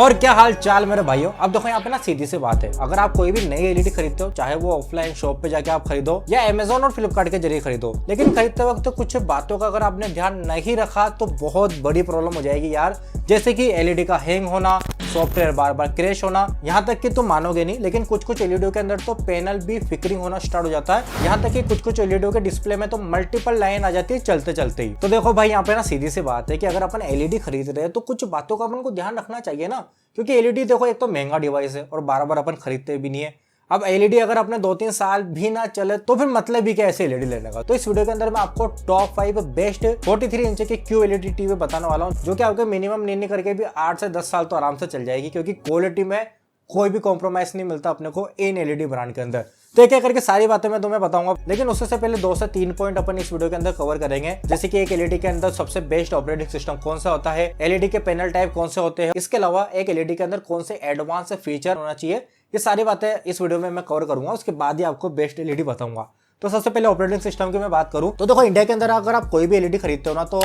और क्या हाल चाल मेरे भाइयों। अब देखो यहाँ पे ना सीधी सी बात है, अगर आप कोई भी नई एलईडी खरीदते हो, चाहे वो ऑफलाइन शॉप पे जाके आप खरीदो या अमेजोन और फ्लिपकार्ट के जरिए खरीदो, लेकिन खरीदते वक्त तो कुछ बातों का अगर आपने ध्यान नहीं रखा तो बहुत बड़ी प्रॉब्लम हो जाएगी यार। जैसे कि एलईडी का हैंग होना, सॉफ्टवेयर बार बार क्रैश होना, यहाँ तक कि तुम मानोगे नहीं लेकिन कुछ कुछ एलईडी के अंदर तो पैनल भी फ्लिकरिंग होना स्टार्ट हो जाता है। यहाँ तक कि कुछ कुछ एलईडी के डिस्प्ले में तो मल्टीपल लाइन आ जाती है चलते चलते ही। तो देखो भाई यहाँ पे ना सीधी सी बात है कि अगर अपन एलईडी खरीद रहे हैं तो कुछ बातों का अपन को ध्यान रखना चाहिए ना, क्योंकि एलईडी देखो एक तो महंगा डिवाइस है और बार बार अपन खरीदते भी नहीं है। अब एलईडी अगर अपने 2-3 साल भी ना चले तो फिर मतलब भी क्या ऐसे एलईडी लेने का। तो इस वीडियो के अंदर मैं आपको टॉप 5 बेस्ट 43 इंच की क्यू एलईडी टीवी बताने वाला हूँ, जो कि आपके मिनिमम नहीं करके भी 8 से 10 साल तो आराम से चल जाएगी, क्योंकि क्वालिटी में कोई भी कॉम्प्रोमाइज नहीं मिलता अपने को इन एलईडी ब्रांड के अंदर। तो एक करके सारी बातें मैं तुम्हें बताऊंगा, लेकिन उससे पहले 2 से 3 पॉइंट अपन इस वीडियो के अंदर कवर करेंगे। जैसे कि एक एलईडी के अंदर सबसे बेस्ट ऑपरेटिंग सिस्टम कौन सा होता है, एलईडी के पैनल टाइप कौन से होते हैं, इसके अलावा एक एलईडी के अंदर कौन से एडवांस फीचर होना चाहिए, ये सारी बातें इस वीडियो में मैं कवर करूंगा। उसके बाद ही आपको बेस्ट एलईडी बताऊंगा। तो सबसे पहले ऑपरेटिंग सिस्टम की मैं बात करूं तो देखो, इंडिया के अंदर अगर आप कोई भी एलईडी खरीदते हो ना तो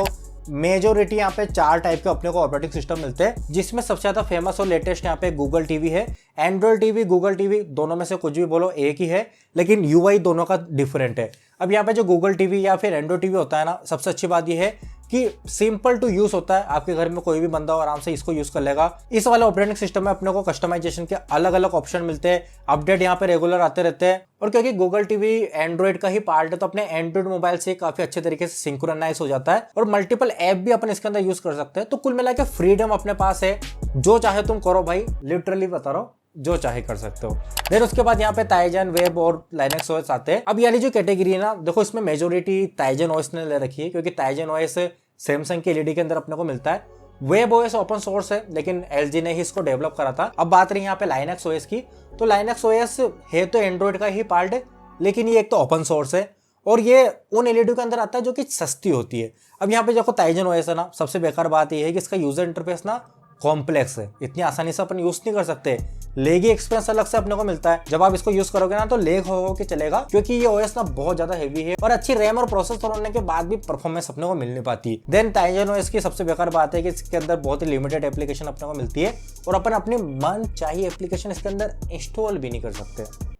मेजोरिटी यहाँ पे 4 टाइप के अपने को ऑपरेटिंग सिस्टम मिलते हैं, जिसमें सबसे ज्यादा फेमस और लेटेस्ट यहाँ पे गूगल टीवी है। एंड्रॉइड टीवी, गूगल टीवी दोनों में से कुछ भी बोलो एक ही है, लेकिन यूआई दोनों का डिफरेंट है। अब यहाँ पे जो गूगल टीवी या फिर एंड्रॉइड टीवी होता है ना, सबसे अच्छी बात यह है कि सिंपल टू यूज होता है। आपके घर में कोई भी बंदा आराम से इसको यूज कर लेगा। इस वाले ऑपरेटिंग सिस्टम में अपने को कस्टमाइजेशन के अलग अलग ऑप्शन मिलते हैं, अपडेट यहाँ पे रेगुलर आते रहते हैं। और क्योंकि गूगल टीवी एंड्रॉइड का ही पार्ट है तो अपने एंड्रॉइड मोबाइल से काफी अच्छे तरीके से सिंक्रोनाइज हो जाता है और मल्टीपल ऐप भी अपन इसके अंदर यूज कर सकते हैं। तो कुल मिला के फ्रीडम अपने पास है, जो चाहे तुम करो भाई, लिटरली बता रहा हूँ, जो चाहे कर सकते हो। फिर उसके बाद यहाँ पे टाइजन वेब और लाइनेक्स ओएस आते हैं। अब यानी जो कैटेगरी है ना, देखो इसमें मेजोरिटी टाइजन ओएस ने ले रखी है, क्योंकि टाइजन ओएस सैमसंग की एलईडी के अंदर अपने को मिलता है। वेब ओएस ओपन सोर्स है, लेकिन एलजी ने ही इसको डेवलप करा था। अब बात रही यहाँ पे लाइनेक्स ओएस की, तो लाइनेक्स ओएस है तो एंड्रॉइड का ही पार्ट है, लेकिन ये एक तो ओपन सोर्स है और ये उन एलईडी के अंदर आता है जो कि सस्ती होती है। अब यहाँ पे देखो टाइजन ओएस है ना, सबसे बेकार बात ये है कि इसका यूजर इंटरफेस ना कॉम्प्लेक्स है, इतनी आसानी से अपन यूज नहीं कर सकते। लेगी एक्सपीरियंस अलग से अपने को मिलता है। जब आप इसको यूज करोगे ना तो लेग हो के चलेगा, क्योंकि ये ओएस ना बहुत ज्यादा हेवी है और अच्छी रैम और प्रोसेसर होने के बाद भी परफॉर्मेंस अपने को मिल नहीं पाती। देन टाइजन ओएस की सबसे बेकार बात है कि इसके अंदर बहुत ही लिमिटेड एप्लीकेशन अपने को मिलती है और अपन अपनी मन चाहिए एप्लीकेशन इसके अंदर इंस्टॉल भी नहीं कर सकते।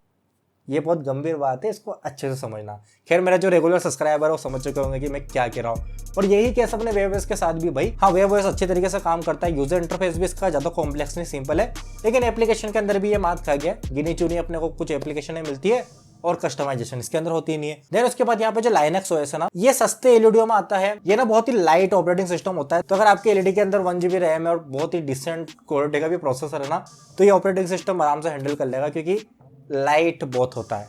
ये बहुत गंभीर बात है, इसको अच्छे से समझना। खैर, मेरा जो रेगुलर सब्सक्राइबर है वो समझ चुके होंगे कि मैं क्या कह रहा हूँ। और यही केस अपने वेब ओएस के साथ भी भाई। हाँ, वेब ओएस अच्छे तरीके से काम करता है, यूजर इंटरफेस भी इसका ज्यादा कॉम्प्लेक्स नहीं, सिंपल है, लेकिन एप्लीकेशन के अंदर भी ये मात खा गया। गिनी चुनी अपने को कुछ एप्लीकेशन मिलती है और कस्टमाइजेशन इसके अंदर होती नहीं है। देन उसके बाद यहाँ पे जो लाइनेक्स ओएस है ना, ये सस्ते एलईडी में आता है। ये ना बहुत ही लाइट ऑपरेटिंग सिस्टम होता है। तो अगर आपके एलईडी के अंदर 1 GB रैम है और बहुत ही डिसेंट क्वालिटी का भी प्रोसेसर है ना, तो ये ऑपरेटिंग सिस्टम आराम से हैंडल कर लेगा, क्योंकि लाइट बहुत होता है,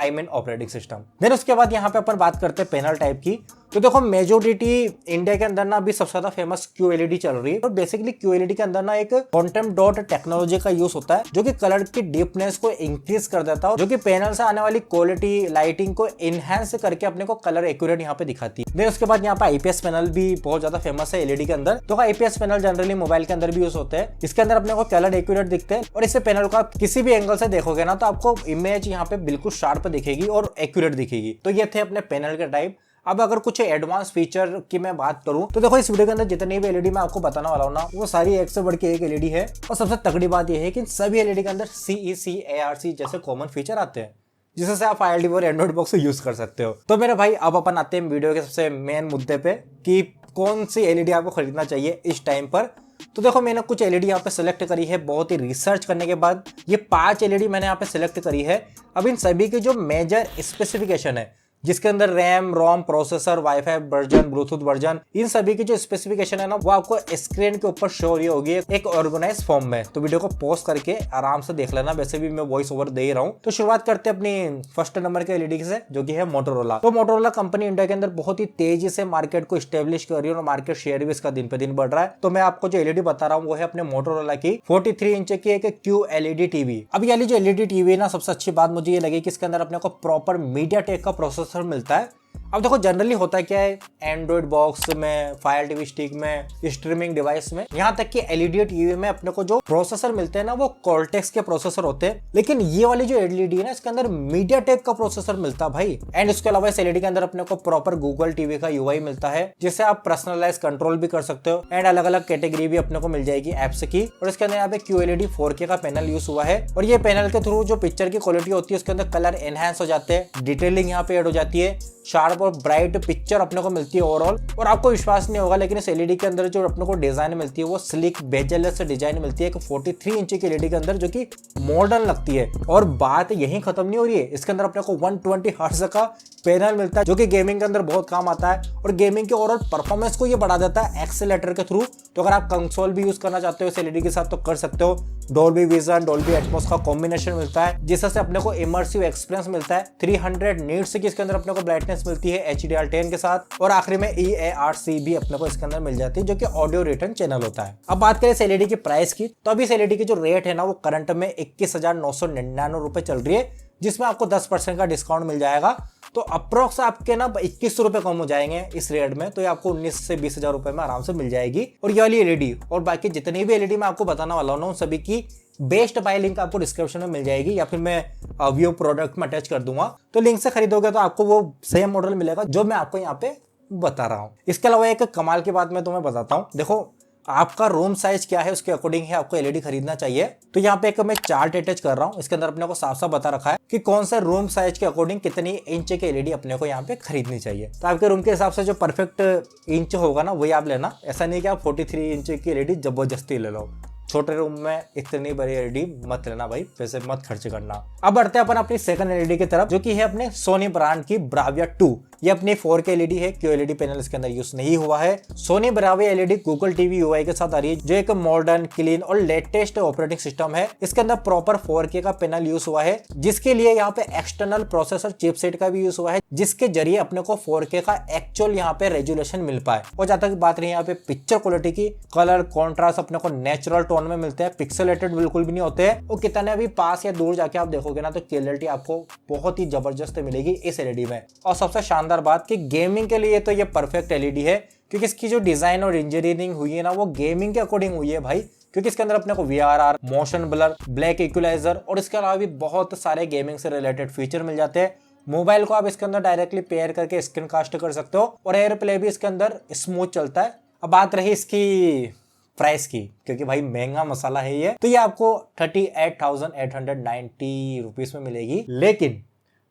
I mean operating system. Then उसके बाद यहाँ पे अपन बात करते हैं पैनल टाइप की। तो देखो, मेजोरिटी इंडिया के अंदर ना अभी सबसे ज्यादा फेमस क्यू एलईडी चल रही है। और बेसिकली क्यू एलईडी के अंदर ना एक क्वांटम डॉट टेक्नोलॉजी का यूज होता है, जो कि कलर की डीपनेस को इंक्रीज कर देता है, जो कि पैनल से आने वाली क्वालिटी लाइटिंग को इनहेंस करके अपने को कलर एक्यूरेट यहाँ पे दिखाती है। देन उसके बाद यहाँ पे आईपीएस पैनल भी बहुत ज्यादा फेमस है एलईडी के अंदर। तो आईपीएस पैनल जनरली मोबाइल के अंदर भी यूज होते हैं। इसके अंदर अपने को कलर एक्यूरेट दिखते हैं और इससे पैनल को आप किसी भी एंगल से देखोगे ना तो आपको इमेज यहाँ पे बिल्कुल शार्प दिखेगी और एक्यूरेट दिखेगी। तो ये थे अपने पैनल के टाइप। अब अगर कुछ एडवांस फीचर की मैं बात करूं तो देखो, इस वीडियो के अंदर जितनी भी एलईडी मैं आपको बताने वाला हूं ना, वो सारी एक से बढ़ के एक एलईडी है। और सबसे तगड़ी बात यह है कि सभी एलईडी के अंदर CEC ARC जैसे कॉमन फीचर आते हैं, जिससे आप ILD और एंड्रॉइड बॉक्स यूज कर सकते हो। तो मेरे भाई, अब अपन आते हैं वीडियो के सबसे मेन मुद्दे पे कि कौन सी एलईडी आपको खरीदना चाहिए इस टाइम पर। तो देखो, मैंने कुछ एलईडी यहाँ पे सिलेक्ट करी है बहुत ही रिसर्च करने के बाद। ये 5 एलईडी मैंने यहाँ पे सिलेक्ट करी है। अब इन सभी की जो मेजर स्पेसिफिकेशन है, जिसके अंदर RAM, ROM, processor, wifi version, Bluetooth version, इन सभी की जो स्पेसिफिकेशन है ना, वो आपको स्क्रीन के ऊपर शो हो रही होगी एक ऑर्गेनाइज फॉर्म में। तो वीडियो को पॉज करके आराम से देख लेना। वैसे भी मैं वॉइस ओवर दे ही रहा हूँ। तो शुरुआत करते हैं अपनी फर्स्ट नंबर के एलईडी से, जो कि है मोटोरोला। तो मोटोरोला कंपनी इंडिया के अंदर बहुत ही तेजी से मार्केट को स्टेब्लिश कर रही है और मार्केट शेयर भी इसका दिन पे दिन बढ़ रहा है। तो मैं आपको जो एलईडी बता रहा हूँ वो है अपने मोटोरोला की 43 इंच की एक क्यू एलईडी टीवी। अब ये जो एलईडी टीवी है ना, सबसे अच्छी बात मुझे ये लगी कि इसके अंदर अपने को प्रॉपर मीडियाटेक का प्रोसेसर मिलता है। अब देखो जनरली होता क्या है, एंड्रॉइड बॉक्स में, फायर टीवी स्टिक में, स्ट्रीमिंग डिवाइस में, यहाँ तक कि एलईडी टीवी में अपने को जो प्रोसेसर मिलते हैं ना वो कॉर्टेक्स के प्रोसेसर होते हैं। लेकिन ये वाली जो एलईडी है ना इसके अंदर मीडियाटेक का प्रोसेसर मिलता है भाई। एंड इसके अलावा इस एलईडी के अंदर अपने को प्रॉपर गूगल टीवी का यूआई मिलता है, जिससे आप पर्सनलाइज कंट्रोल भी कर सकते हो। एंड अलग अलग कैटेगरी भी अपने को मिल जाएगी एप्स की। और इसके अंदर यहाँ पे QLED 4K का पैनल यूज हुआ है, और ये पैनल के थ्रू जो पिक्चर की क्वालिटी होती है उसके अंदर कलर एनहांस हो जाते हैं, डिटेलिंग यहाँ पे ऐड हो जाती है, शार्प और ब्राइट पिक्चर अपने को मिलती है ओवरऑल। और आपको विश्वास नहीं होगा लेकिन इस एलईडी के अंदर जो अपने को डिजाइन मिलती है वो स्लिक बेजलेस डिजाइन मिलती है, एक 43 इंच की एलईडी के अंदर, जो कि मॉडर्न लगती है। और बात यहीं खत्म नहीं हो रही है, इसके अंदर अपने को 120 हर्ट्ज का पैनल मिलता है, जो कि गेमिंग के अंदर बहुत काम आता है और गेमिंग के ओवरऑल परफॉर्मेंस को ये बढ़ा देता है एक्सेलेरेटर के थ्रू। तो अगर आप कंसोल भी यूज करना चाहते हो इस एलईडी के साथ तो कर सकते हो। डॉल्बी विजन, डॉल्बी एटमॉस का कॉम्बिनेशन मिलता है, जिससे अपने को इमर्सिव एक्सपीरियंस मिलता है। 300 नीट्स की इसके अंदर अपने को ब्राइटनेस मिलती है HDR10 के साथ, और आखिरी में EARC भी अपने को इसके अंदर मिल जाती है, जो कि ऑडियो रिटर्न चैनल होता है। अब बात करें इस एलईडी की प्राइस की, तो अभी इस एलईडी की जो रेट है ना वो करंट में 21,999 रुपए चल रही है, जिसमें आपको 10% का डिस्काउंट मिल जाएगा। तो अप्रोक्स आपके ना 2100 रुपए कम हो जाएंगे इस रेट में, तो ये आपको 19 से 20,000 रुपए में आराम से मिल जाएगी। और ये वाली एलईडी और बाकी जितनी भी एलईडी मैं आपको बताने वाला हूँ सभी की बेस्ट बाय लिंक आपको डिस्क्रिप्शन में मिल जाएगी, या फिर मैं व्यू प्रोडक्ट में अटैच कर दूंगा। तो लिंक से खरीदोगे तो आपको वो सेम मॉडल मिलेगा जो मैं आपको यहाँ पे बता रहा हूँ। इसके अलावा एक कमाल की बात मैं तुम्हें बताता हूँ। देखो आपका रूम साइज क्या है उसके अकॉर्डिंग ही आपको एलईडी खरीदना चाहिए। तो यहाँ पे एक मैं चार्ट अटैच कर रहा हूँ, इसके अंदर अपने को साफ साफ बता रखा है कि कौन से रूम साइज के अकॉर्डिंग कितनी इंच की एलईडी अपने को यहाँ पे खरीदनी चाहिए। तो आपके रूम के हिसाब से जो परफेक्ट इंच होगा ना वही आप लेना। ऐसा नहीं कि आप 43 इंच की एलईडी जबरदस्ती ले लो। छोटे रूम में इतनी बड़ी एलईडी मत लेना भाई, पैसे मत खर्च करना। अब बढ़ते हैं अपन अपनी सेकंड एलईडी की तरफ, जो कि है अपने सोनी ब्रांड की ब्राविया 2। ये अपनी 4K एलईडी है, QLED पैनल इसके अंदर यूज नहीं हुआ है। Sony Bravia LED Google TV UI के साथ आ रही है, जो एक मॉडर्न, क्लीन और लेटेस्ट ऑपरेटिंग सिस्टम है। इसके अंदर प्रॉपर 4K का पैनल यूज हुआ है, जिसके लिए यहाँ पे एक्सटर्नल प्रोसेसर चिपसेट का भी यूज हुआ है, जिसके जरिए अपने को 4K का एक्चुअल यहाँ पे रेजोल्यूशन मिल पाए। और जहां तक बात रही यहाँ पे पिक्चर क्वालिटी की, कलर कॉन्ट्रास्ट अपने को नेचुरल टोन में मिलते हैं, पिक्सेलेटेड बिल्कुल भी नहीं होते हैं। और कितने भी पास या दूर जाके आप देखोगे ना तो क्लियरिटी आपको बहुत ही जबरदस्त मिलेगी इस एलईडी में। और सबसे शानदार बात कि गेमिंग के लिए तो ये परफेक्ट एलईडी है, क्योंकि इसकी जो डिजाइन और इंजीनियरिंग हुई है ना वो गेमिंग के अकॉर्डिंग हुई है भाई। क्योंकि इसके अंदर अपने को VRR, motion blur, black equaliser और इसके अलावा भी बहुत सारे गेमिंग से रिलेटेड फीचर मिल जाते हैं। मोबाइल को आप इसके अंदर डायरेक्टली पेयर करके स्क्रीन कास्ट कर सकते हो, और एयर प्ले भी इसके अंदर स्मूथ चलता है। अब बात रही इसकी प्राइस की, क्योंकि भाई महंगा मसाला है ये, तो ये आपको 38,890 रुपीज में मिलेगी। लेकिन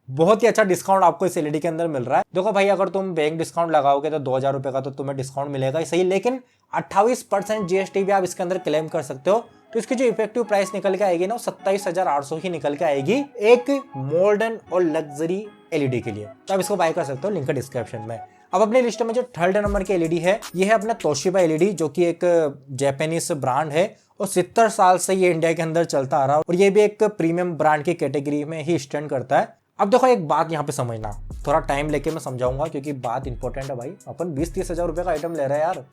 बहुत ही अच्छा डिस्काउंट आपको इस एलईडी के अंदर मिल रहा है। देखो भाई अगर तुम बैंक डिस्काउंट लगाओगे तो 2,000 रुपए का तो तुम्हें डिस्काउंट मिलेगा ही सही, लेकिन 28% GST भी आप इसके अंदर क्लेम कर सकते हो। तो इसकी जो इफेक्टिव प्राइस निकल के आएगी ना 27,800 ही निकल के आएगी एक मॉडर्न और लग्जरी एलईडी के लिए। तो आप इसको बाय कर सकते हो, लिंक है डिस्क्रिप्शन में। अब अपनी लिस्ट में जो थर्ड नंबर की एलईडी है ये है अपना तोशिबा एलईडी, जो कि एक जापानीज ब्रांड है और 70 साल से ये इंडिया के अंदर चलता आ रहा है, और ये भी एक प्रीमियम ब्रांड की कैटेगरी में ही स्टैंड करता है। अब देखो एक बात यहाँ पे समझना, थोड़ा टाइम लेके मैं समझाऊंगा क्योंकि बात इंपॉर्टेंट है भाई। अपन 20-30 हजार रुपए का आइटम ले रहे हैं यार,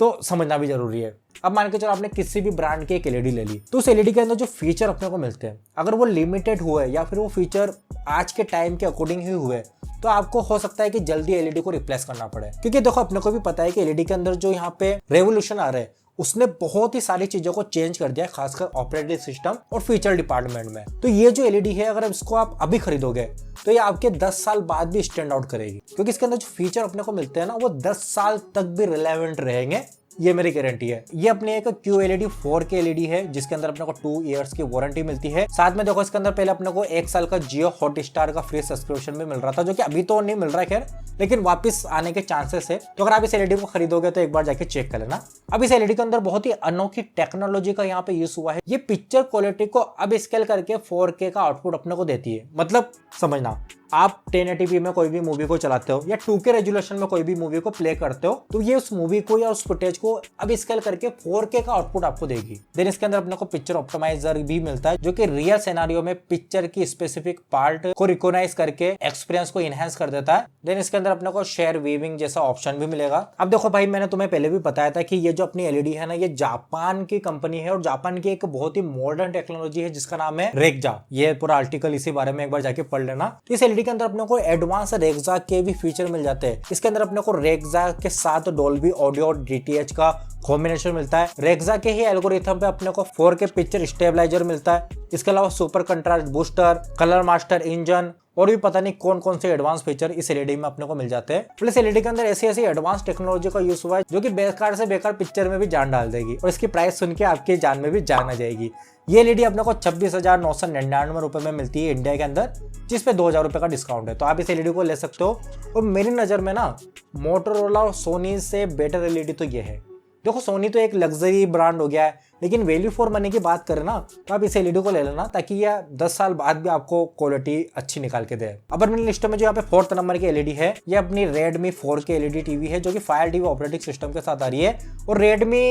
तो समझना भी जरूरी है। अब मान के चलो आपने किसी भी ब्रांड की एक एलईडी ले ली, तो उस एलईडी के अंदर जो फीचर अपने को मिलते हैं अगर वो लिमिटेड हुए या फिर वो फीचर आज के टाइम के अकॉर्डिंग ही हुए, तो आपको हो सकता है कि जल्दी एलईडी को रिप्लेस करना पड़े। क्योंकि देखो अपने को भी पता है कि एलईडी के अंदर जो यहाँ पे रेवोल्यूशन आ रहा है उसने बहुत ही सारी चीजों को चेंज कर दिया है, खासकर ऑपरेटिंग सिस्टम और फीचर डिपार्टमेंट में। तो ये जो एलईडी है अगर इसको आप अभी खरीदोगे तो ये आपके 10 साल बाद भी स्टैंड आउट करेगी, क्योंकि इसके अंदर जो फीचर अपने को मिलते हैं ना वो 10 साल तक भी रिलेवेंट रहेंगे, ये मेरी गारंटी है। ये अपने एक QLED 4K एलईडी है जिसके अंदर अपने को 2 इयर्स की वारंटी मिलती है। साथ में देखो इसके अंदर पहले अपने को 1 साल का जियो हॉटस्टार का फ्री सब्सक्रिप्शन भी मिल रहा था, जो कि अभी तो नहीं मिल रहा है खैर, लेकिन वापस आने के चांसेस है। तो अगर आप इस एलईडी को खरीदोगे तो एक बार जाके चेक कर लेना। अब इस एलईडी के अंदर बहुत ही अनोखी टेक्नोलॉजी का यहाँ पे यूज हुआ है। ये पिक्चर क्वालिटी को अब स्केल करके 4K का आउटपुट अपने को देती है। मतलब समझना, आप 1080p में कोई भी मूवी को चलाते हो या 2K रेजोल्यूशन में कोई भी मूवी को प्ले करते हो, तो ये उस मूवी को या उस फुटेज को अब स्केल करके 4K का आउटपुट आपको देगी। देन इसके अंदर अपने को पिक्चर ऑप्टिमाइजर भी मिलता है, जो कि रियल सिनेरियो में पिक्चर की स्पेसिफिक पार्ट को रिकॉग्नाइज करके एक्सपीरियंस को इनहेंस कर देता है। देन इसके अंदर अपने को शेयर वीविंग जैसा ऑप्शन भी मिलेगा। अब देखो भाई मैंने तुम्हें पहले भी बताया था कि ये जो अपनी एलईडी है ना ये जापान की कंपनी है, और जापान की एक बहुत ही मॉडर्न टेक्नोलॉजी है जिसका नाम है रेक्जा। ये पूरा आर्टिकल इसी बारे में एक बार जाके पढ़ लेना। तो इस एलईडी के अंदर अपने को एडवांस रेक्सा के भी फीचर मिल जाते हैं। इसके अंदर अपने को रेक्सा के साथ डोल्बी ऑडियो और DTH का कॉम्बिनेशन मिलता है। रेक्सा के ही एल्गोरिथम पे अपने को 4K पिक्चर स्टेबलाइजर मिलता है। इसके अलावा super contrast booster, colour master engine और भी पता नहीं कौन कौन से एडवांस फीचर इस एलईडी में अपने को मिल जाते हैं। प्लस एलईडी के अंदर ऐसी एडवांस टेक्नोलॉजी का यूज हुआ है जो कि बेकार से बेकार पिक्चर में भी जान डाल देगी और इसकी प्राइस सुन के आपकी जान में भी जान आ जाएगी। ये एलईडी अपने को 26,999 रुपए में मिलती है इंडिया के अंदर, जिसपे 2,000 रुपए का डिस्काउंट है। तो आप इस एलईडी को ले सकते हो। और मेरी नजर में ना मोटोरोला और सोनी से बेटर एलईडी तो ये है। देखो सोनी तो एक लग्जरी ब्रांड हो गया है, लेकिन वैल्यू फॉर मनी की बात करें ना तो आप इस एलईडी को ले लेना ताकि यह 10 साल बाद भी आपको क्वालिटी अच्छी निकाल के दे। अब अपनी लिस्ट में जो यहाँ पे 4th नंबर की एलईडी है, ये अपनी Redmi 4K एलईडी टीवी है जो कि Fire TV ऑपरेटिंग सिस्टम के साथ आ रही है। और Redmi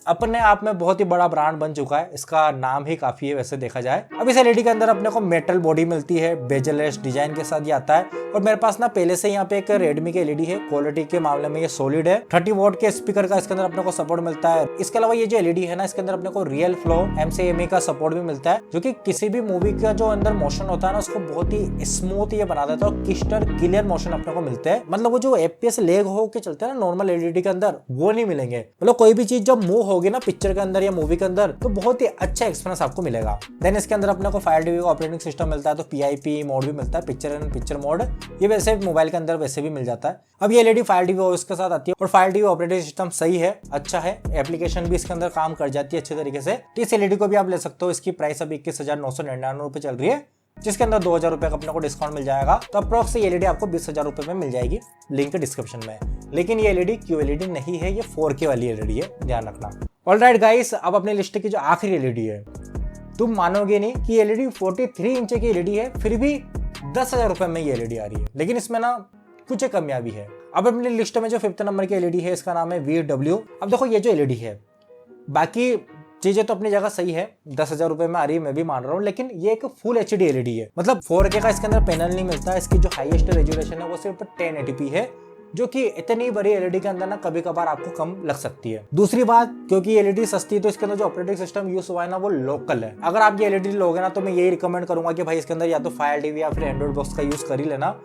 अपने आप में बहुत ही बड़ा ब्रांड बन चुका है, इसका नाम ही काफी है वैसे देखा जाए। अब इस एलईडी के अंदर अपने को मेटल बॉडी मिलती है, बेजलेस डिजाइन के साथ ये आता है। और मेरे पास ना पहले से यहाँ पे एक Redmi की एलईडी है, क्वालिटी के मामले में ये सॉलिड है। 30 वॉट के स्पीकर का इसके अंदर अपने को सपोर्ट मिलता है। इसके अलावा ये जो एलईडी है ना, इसके अंदर अपने को रियल फ्लो MCME का सपोर्ट भी मिलता है, जो कि किसी भी मूवी का जो अंदर मोशन होता है ना उसको बहुत ही स्मूथ ये बना देता है और क्रिस्टल क्लियर मोशन अपने को मिलते हैं। मतलब वो जो FPS लेग हो के चलते हैं ना नॉर्मल एलईडी के अंदर, वो नहीं मिलेंगे। मतलब कोई भी चीज जब मूव होगी ना पिक्चर के अंदर या मूवी के अंदर तो बहुत ही अच्छा एक्सपीरियंस आपको मिलेगा। देन इसके अंदर अपने को Fire TV का ऑपरेटिंग सिस्टम मिलता है, तो PIP मोड भी मिलता है, पिक्चर एंड पिक्चर मोड। ये वैसे मोबाइल के अंदर वैसे भी मिल जाता है। अब ये एलईडी Fire TV OS के साथ आती है और Fire TV ऑपरेटिंग सिस्टम सही है, अच्छा है, एप्लीकेशन भी इसके अंदर काम कर जाती है अच्छे तरीके से। तो इस एलईडी को भी आप ले सकते हो। इसकी प्राइस अभी 21,999 रुपए चल रही है, जिसके अंदर 2,000 रुपए का अपने को डिस्काउंट मिल जाएगा। तो अप्रोक्स ये एलईडी आपको 20,000 रुपए में मिल जाएगी, लिंक डिस्क्रिप्शन में। लेकिन ये एलईडी QLED नहीं है, ये 4K वाली एलईडी है, ध्यान रखना। ऑलराइट गाइस, अब अपनी लिस्ट की जो आखिरी एलईडी है, तुम मानोगे नहीं कि एलईडी 43 इंच की एलईडी है, फिर भी 10,000 रुपए में ये एलईडी आ रही है। लेकिन इसमें ना कुछ एक कमियां भी है। अब अपनी लिस्ट में जो 5th नंबर की एलईडी है, इसका नाम है VW। अब देखो ये जो एलईडी है, बाकी चीजें तो अपनी जगह सही है, 10,000 रुपए में आ रही है, मैं भी मान रहा हूँ। लेकिन ये एक फुल HD एलईडी है, मतलब 4K का इसके अंदर पैनल नहीं मिलता। इसकी जो हाईएस्ट रेजोल्यूशन है वो सिर्फ 1080p है, जो कि इतनी बड़ी एलईडी के अंदर ना कभी कभार आपको कम लग सकती है। दूसरी बात, क्योंकि एलईडी सस्ती है तो इसके अंदर जो ऑपरेटिंग सिस्टम यूज हुआ है ना वो लोकल है। अगर आप ये एलईडी लोगे ना तो मैं यही रिकमेंड करूंगा कि भाई इसके अंदर या तो Fire TV या फिर एंड्रॉइड बॉक्स का यूज कर ही लेना,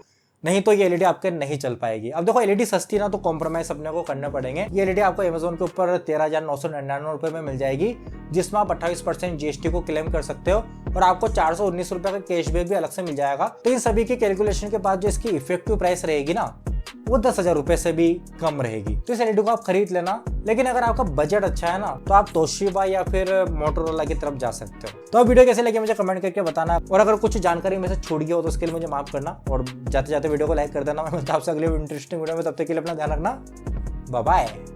नहीं तो ये एलईडी आपके नहीं चल पाएगी। अब देखो एलईडी सस्ती ना तो कॉम्प्रोमाइज अपने को करने पड़ेंगे। ये एलईडी आपको Amazon के ऊपर 13,999 रुपए में मिल जाएगी, जिसमें आप 28% GST को क्लेम कर सकते हो और आपको 419 रुपए का कैशबैक भी अलग से मिल जाएगा। तो इन सभी के कैलकुलेशन के बाद जो इसकी इफेक्टिव प्राइस रहेगी ना वो 10,000 रुपए से भी कम रहेगी। तो इस एलईडी को आप खरीद लेना। लेकिन अगर आपका बजट अच्छा है ना तो आप तोशिबा या फिर मोटोरोला की तरफ जा सकते हो। तो वीडियो कैसे लगे मुझे कमेंट करके बताना, और अगर कुछ जानकारी में से छूट गया हो तो उसके लिए मुझे माफ करना, और जाते जाते वीडियो को लाइक कर देना। मैं आपसे अगले इंटरेस्टिंग वीडियो में, तब तक के लिए अपना ध्यान रखना। Bye bye.